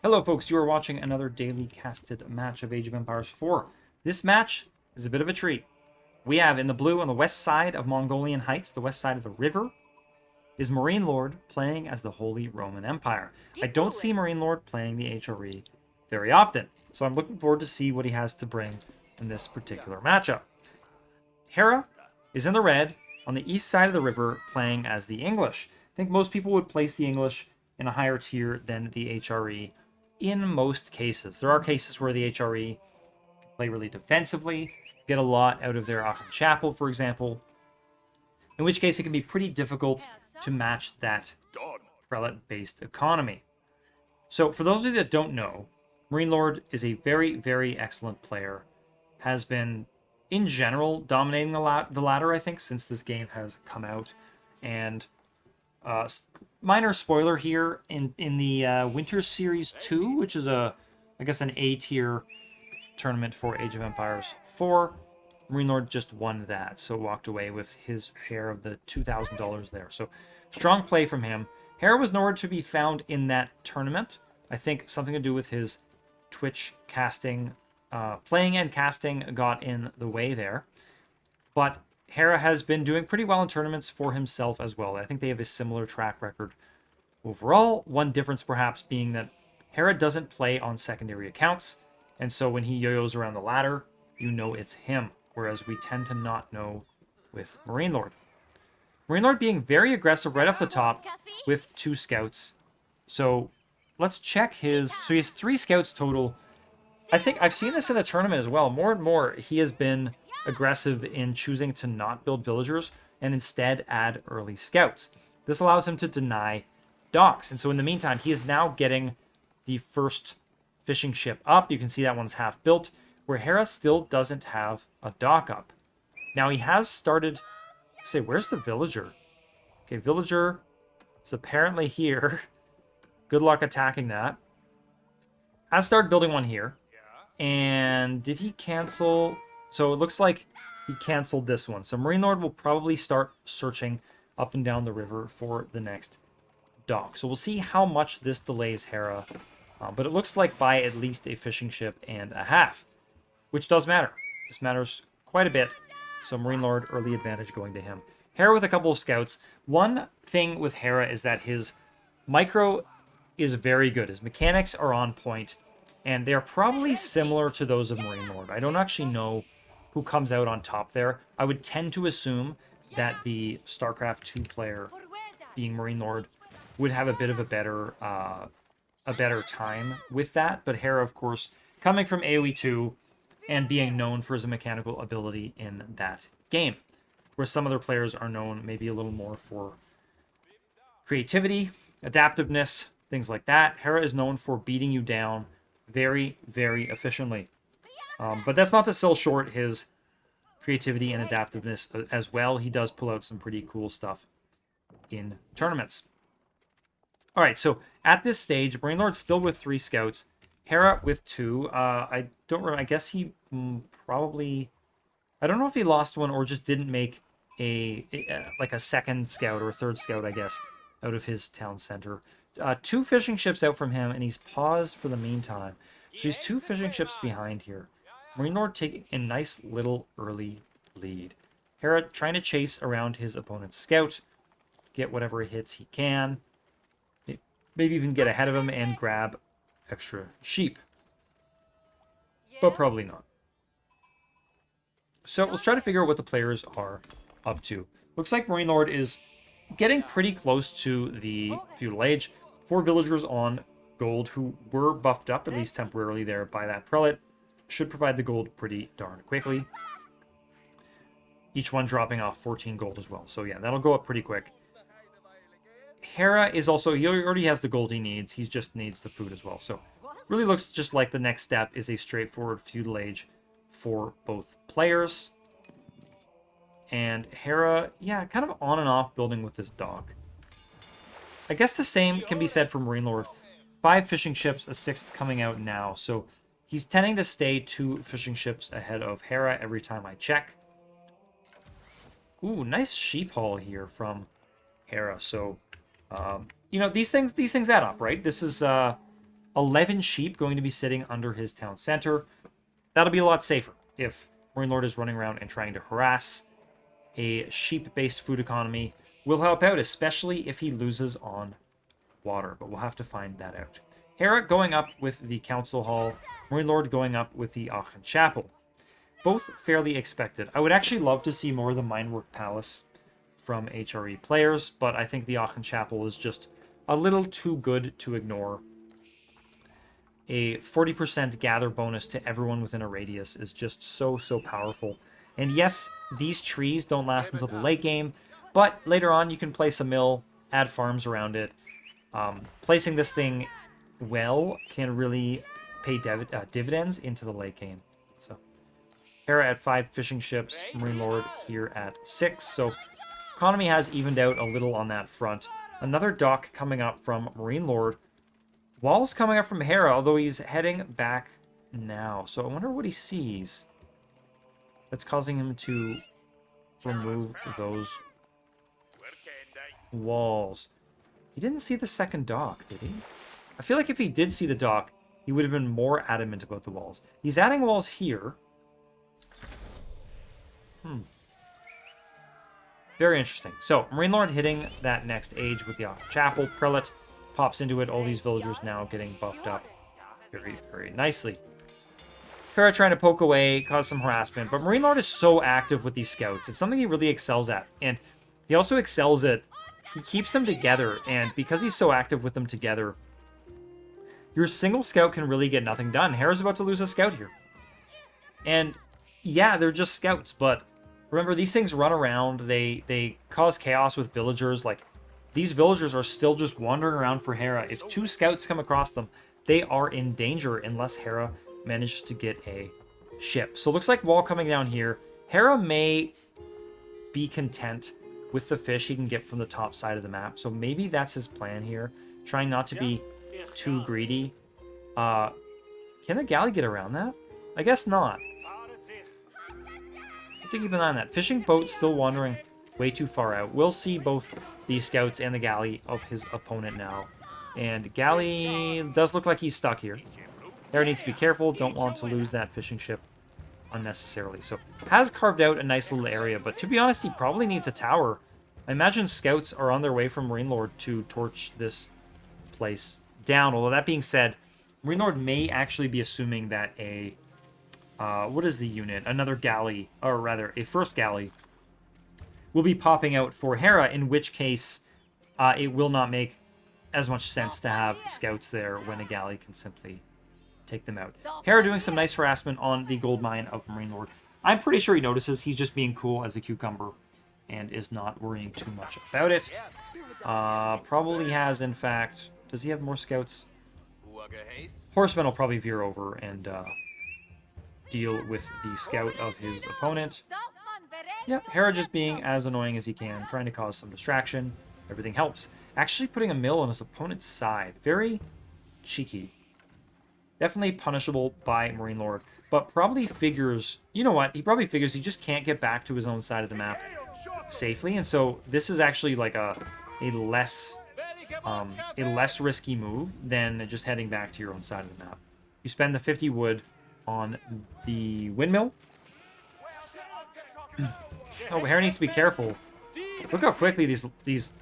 Hello folks, you are watching another daily casted match of Age of Empires 4. This match is a bit of a treat. We have in the blue on the west side of Mongolian Heights, the west side of the river, is MarineLord playing as the Holy Roman Empire. I don't see MarineLord playing the HRE very often, so I'm looking forward to see what he has to bring in this particular matchup. Hera is in the red on the east side of the river playing as the English. I think most people would place the English in a higher tier than the HRE in most cases. There are cases where the HRE can play really defensively, get a lot out of their Aachen Chapel, for example, in which case it can be pretty difficult to match that prelate-based economy. So for those of you that don't know, MarineLord is a very, very excellent player. Has been, in general, dominating the ladder, I think, since this game has come out. And minor spoiler here, in the Winter Series 2, which is I guess an A-tier tournament for Age of Empires 4, MarineLord just won that, so walked away with his share of the $2,000 there. So strong play from him. Hera was nowhere to be found in that tournament. I think something to do with his Twitch casting, playing and casting got in the way there. But Hera has been doing pretty well in tournaments for himself as well. I think they have a similar track record overall. One difference perhaps being that Hera doesn't play on secondary accounts, and so when he yo-yos around the ladder, you know it's him, whereas we tend to not know with MarineLord. MarineLord being very aggressive right off the top with 2 scouts. So let's check his... So he has 3 scouts total. I think I've seen this in the tournament as well. More and more, he has been aggressive in choosing to not build villagers and instead add early scouts. This allows him to deny docks. And so in the meantime, he is now getting the first fishing ship up. You can see that one's half built, where Hera still doesn't have a dock up. Now he has started... Say, where's the villager? Okay, villager is apparently here. Good luck attacking that. Has started building one here. And did he cancel... So it looks like he canceled this one. So MarineLord will probably start searching up and down the river for the next dock. So we'll see how much this delays Hera. But it looks like by at least a fishing ship and a half, which does matter. This matters quite a bit. So MarineLord, early advantage going to him. Hera with a couple of scouts. One thing with Hera is that his micro is very good. His mechanics are on point, and they're probably similar to those of MarineLord. I don't actually know who comes out on top there. I would tend to assume that the StarCraft 2 player, being MarineLord, would have a bit of a better time with that. But Hera, of course, coming from AoE 2 and being known for his mechanical ability in that game, where some other players are known maybe a little more for creativity, adaptiveness, things like that. Hera is known for beating you down very, very efficiently. But that's not to sell short his creativity and adaptiveness as well. He does pull out some pretty cool stuff in tournaments. All right, so at this stage, MarineLord's still with 3 scouts. Hera with 2. I don't remember. I guess he probably... I don't know if he lost one or just didn't make like a second scout or a third scout, I guess, out of his town center. 2 fishing ships out from him, and he's paused for the meantime. So he's 2 fishing ships behind here. MarineLord taking a nice little early lead. Hera trying to chase around his opponent's scout, get whatever hits he can, maybe even get ahead of him and grab extra sheep. But probably not. So let's try to figure out what the players are up to. Looks like MarineLord is getting pretty close to the feudal age. 4 villagers on gold who were buffed up, at least temporarily there, by that prelate. Should provide the gold pretty darn quickly. Each one dropping off 14 gold as well. So yeah, that'll go up pretty quick. Hera is also, he already has the gold he needs. He just needs the food as well. So really looks just like the next step is a straightforward feudal age for both players. And Hera, yeah, kind of on and off building with this dock. I guess the same can be said for MarineLord. 5 fishing ships, a 6th coming out now. So he's tending to stay 2 fishing ships ahead of Hera every time I check. Ooh, nice sheep haul here from Hera. So, you know, these things add up, right? This is 11 sheep going to be sitting under his town center. That'll be a lot safer if MarineLord is running around and trying to harass. A sheep-based food economy will help out, especially if he loses on water, but we'll have to find that out. Hera going up with the Council Hall, MarineLord going up with the Aachen Chapel. Both fairly expected. I would actually love to see more of the Minework Palace from HRE players, but I think the Aachen Chapel is just a little too good to ignore. A 40% gather bonus to everyone within a radius is just so powerful. And yes, these trees don't last until the late game, but later on you can place a mill, add farms around it. Placing this thing well can really pay dividends into the late game. So Hera at 5 fishing ships, MarineLord here at 6. So economy has evened out a little on that front. Another dock coming up from MarineLord. Walls coming up from Hera, although he's heading back now. So I wonder what he sees that's causing him to remove those walls. He didn't see the second dock, did he? I feel like if he did see the dock, he would have been more adamant about the walls. He's adding walls here. Very interesting. So, MarineLord hitting that next age with the Chapel. Prelate pops into it. All these villagers now getting buffed up very nicely. Hera trying to poke away, cause some harassment. But MarineLord is so active with these scouts. It's something he really excels at. And he also excels at... He keeps them together. And because he's so active with them together, your single scout can really get nothing done. Hera's about to lose a scout here. And yeah, they're just scouts, but remember, these things run around. They cause chaos with villagers. Like, these villagers are still just wandering around for Hera. If 2 scouts come across them, they are in danger unless Hera manages to get a ship. So it looks like wall coming down here. Hera may be content with the fish he can get from the top side of the map. So maybe that's his plan here. Trying not to be too greedy. Can the galley get around that? I guess not. To keep an eye on that. Fishing boat still wandering way too far out. We'll see both the scouts and the galley of his opponent now. And galley does look like he's stuck here. Hera needs to be careful. Don't want to lose that fishing ship unnecessarily. So has carved out a nice little area, but to be honest, he probably needs a tower. I imagine scouts are on their way from MarineLord to torch this place down. Although that being said, MarineLord may actually be assuming that a what is the unit? Another galley, or rather, a first galley, will be popping out for Hera, in which case it will not make as much sense to have scouts there when a galley can simply take them out. Hera doing some nice harassment on the gold mine of MarineLord. I'm pretty sure he notices. He's just being cool as a cucumber and is not worrying too much about it. Probably has, in fact... Does he have more scouts? Horsemen will probably veer over and... deal with the scout of his opponent. Yep, Hera just being as annoying as he can, trying to cause some distraction. Everything helps. Actually putting a mill on his opponent's side. Very cheeky. Definitely punishable by MarineLord, but probably figures... You know what? He probably figures he just can't get back to his own side of the map safely, and so this is actually like a less risky move than just heading back to your own side of the map. You spend the 50 wood on the windmill. Oh, Hera needs to be careful. Look how quickly these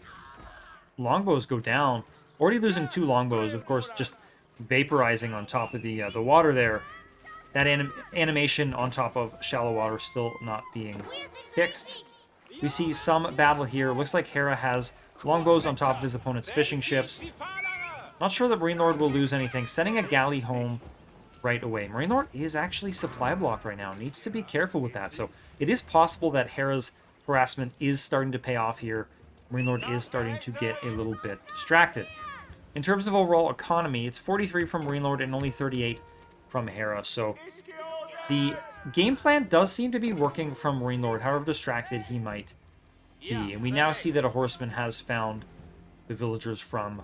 longbows go down. Already losing 2 longbows, of course, just vaporizing on top of the water there. That animation on top of shallow water still not being fixed. We see some battle here. Looks like Hera has longbows on top of his opponent's fishing ships. Not sure that MarineLord will lose anything. Sending a galley home right away. MarineLord is actually supply blocked right now. Needs to be careful with that. So it is possible that Hera's harassment is starting to pay off here. MarineLord is starting to get a little bit distracted. In terms of overall economy, it's 43 from MarineLord and only 38 from Hera. So the game plan does seem to be working from MarineLord, however distracted he might be. And we now see that a horseman has found the villagers from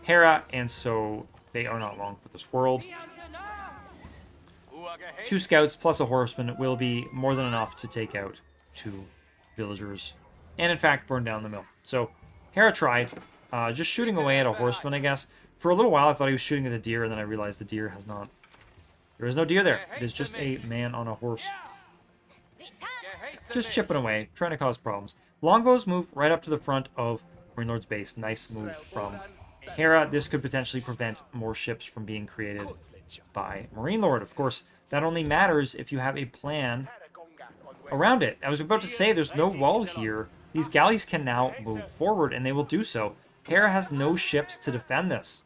Hera, and so they are not long for this world. 2 scouts plus a horseman will be more than enough to take out 2 villagers and, in fact, burn down the mill. So Hera tried, just shooting away at a horseman, I guess. For a little while, I thought he was shooting at a deer, and then I realized the deer has not... There is no deer there. It is just a man on a horse. Just chipping away, trying to cause problems. Longbows move right up to the front of MarineLord's base. Nice move from Hera. This could potentially prevent more ships from being created by MarineLord. Of course, that only matters if you have a plan around it. I was about to say, there's no wall here. These galleys can now move forward, and they will do so. Hera has no ships to defend this.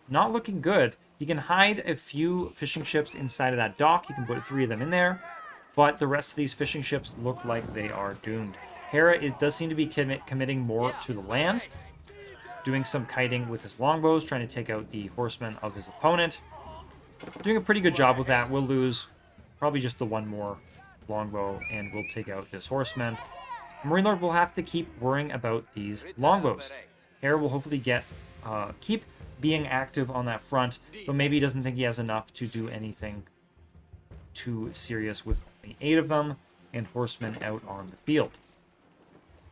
Not looking good. He can hide a few fishing ships inside of that dock. He can put 3 of them in there. But the rest of these fishing ships look like they are doomed. Hera does seem to be committing more to the land. Doing some kiting with his longbows, trying to take out the horsemen of his opponent. Doing a pretty good job with that. We'll lose probably just the one more longbow, and we'll take out this horseman. MarineLord will have to keep worrying about these longbows. Hera will hopefully keep being active on that front, though maybe he doesn't think he has enough to do anything too serious with only 8 of them and horsemen out on the field.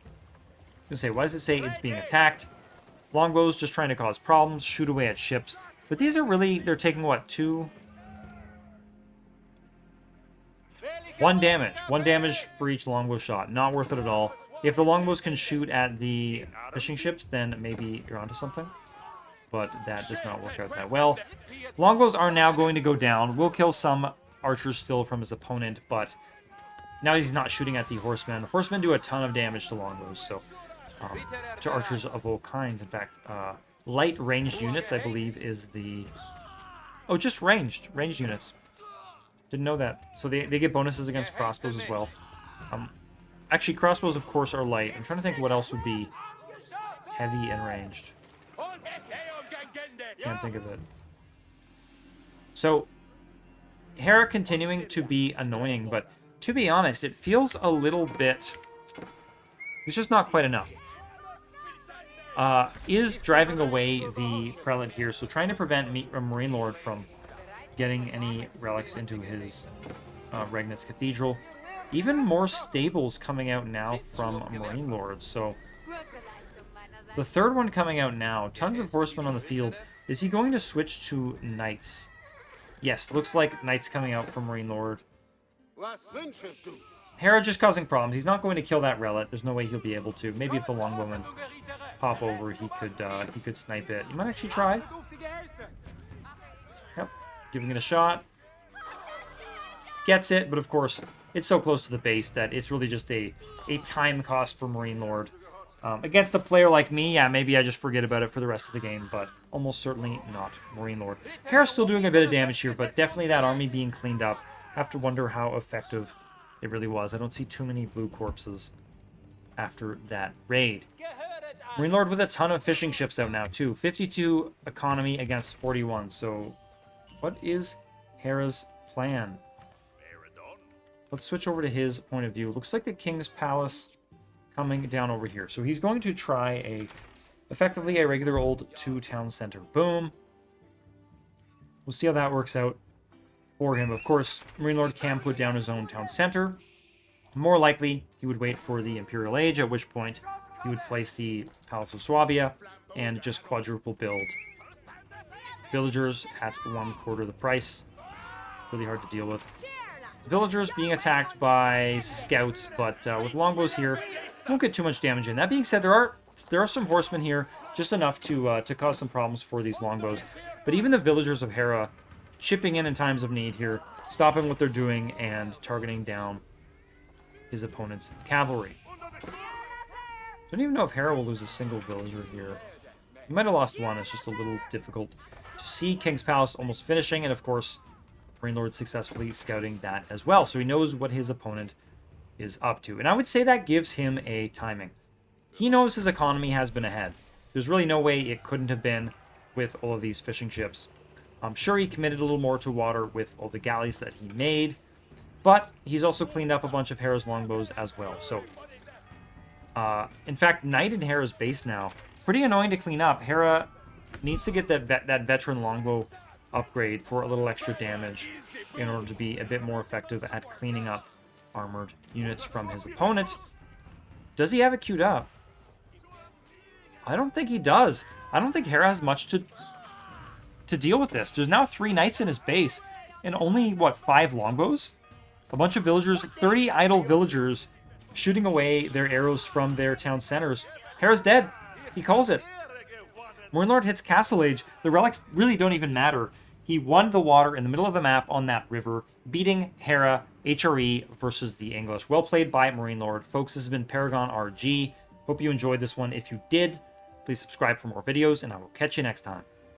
I was gonna say, why does it say it's being attacked? Longbows just trying to cause problems, shoot away at ships. But these are really, they're taking what, 1 damage. 1 damage for each longbow shot. Not worth it at all. If the longbows can shoot at the fishing ships, then maybe you're onto something. But that does not work out that well. Longbows are now going to go down. We'll kill some archers still from his opponent, but now he's not shooting at the horsemen. Horsemen do a ton of damage to longbows, so to archers of all kinds. In fact, light ranged units, I believe, is the... Oh, just ranged units. Didn't know that. So they get bonuses against crossbows as well. Actually, crossbows, of course, are light. I'm trying to think what else would be heavy and ranged. Can't think of it. So, Hera continuing to be annoying, but to be honest, it feels a little bit... It's just not quite enough. Is driving away the prelate here, so trying to prevent MarineLord from getting any relics into his Regnitz Cathedral. Even more stables coming out now from MarineLord, so... The third one coming out now. Tons of horsemen on the field. Is he going to switch to knights? Yes, looks like knights coming out from MarineLord. Hera just causing problems. He's not going to kill that relic. There's no way he'll be able to. Maybe if the longbowmen pop over, he could snipe it. He might actually try. Yep, giving it a shot. Gets it, but of course, it's so close to the base that it's really just a time cost for MarineLord. Against a player like me, yeah, maybe I just forget about it for the rest of the game, but almost certainly not MarineLord. Hera's still doing a bit of damage here, but definitely that army being cleaned up. Have to wonder how effective it really was. I don't see too many blue corpses after that raid. MarineLord with a ton of fishing ships out now, too. 52 economy against 41, so what is Hera's plan? Let's switch over to his point of view. Looks like the King's Palace coming down over here. So he's going to try effectively a regular old 2-town center. Boom. We'll see how that works out for him. Of course, MarineLord can put down his own town center. More likely, he would wait for the Imperial Age, at which point he would place the Palace of Swabia and just quadruple build villagers at 1/4 the price. Really hard to deal with. Villagers being attacked by scouts, but with longbows here, won't get too much damage in. That being said, there are some horsemen here, just enough to cause some problems for these longbows. But even the villagers of Hera chipping in times of need here, stopping what they're doing and targeting down his opponent's cavalry. I don't even know if Hera will lose a single villager here. He might have lost one. It's just a little difficult to see. King's Palace almost finishing, and of course, MarineLord successfully scouting that as well. So he knows what his opponent is up to. And I would say that gives him a timing. He knows his economy has been ahead. There's really no way it couldn't have been with all of these fishing ships. I'm sure he committed a little more to water with all the galleys that he made, but he's also cleaned up a bunch of Hera's longbows as well. So, in fact, Knight in Hera's base now. Pretty annoying to clean up. Hera needs to get that veteran longbow upgrade for a little extra damage in order to be a bit more effective at cleaning up armored units from his opponent. Does he have it queued up? I don't think he does. I don't think Hera has much to deal with this. There's now 3 knights in his base, and only, what, 5 longbows? A bunch of villagers, 30 idle villagers shooting away their arrows from their town centers. Hera's dead. He calls it. MarineLord hits Castle Age. The relics really don't even matter. He won the water in the middle of the map on that river, beating Hera, HRE versus the English. Well played by MarineLord. Folks, this has been Paragon RG. Hope you enjoyed this one. If you did, please subscribe for more videos, and I will catch you next time.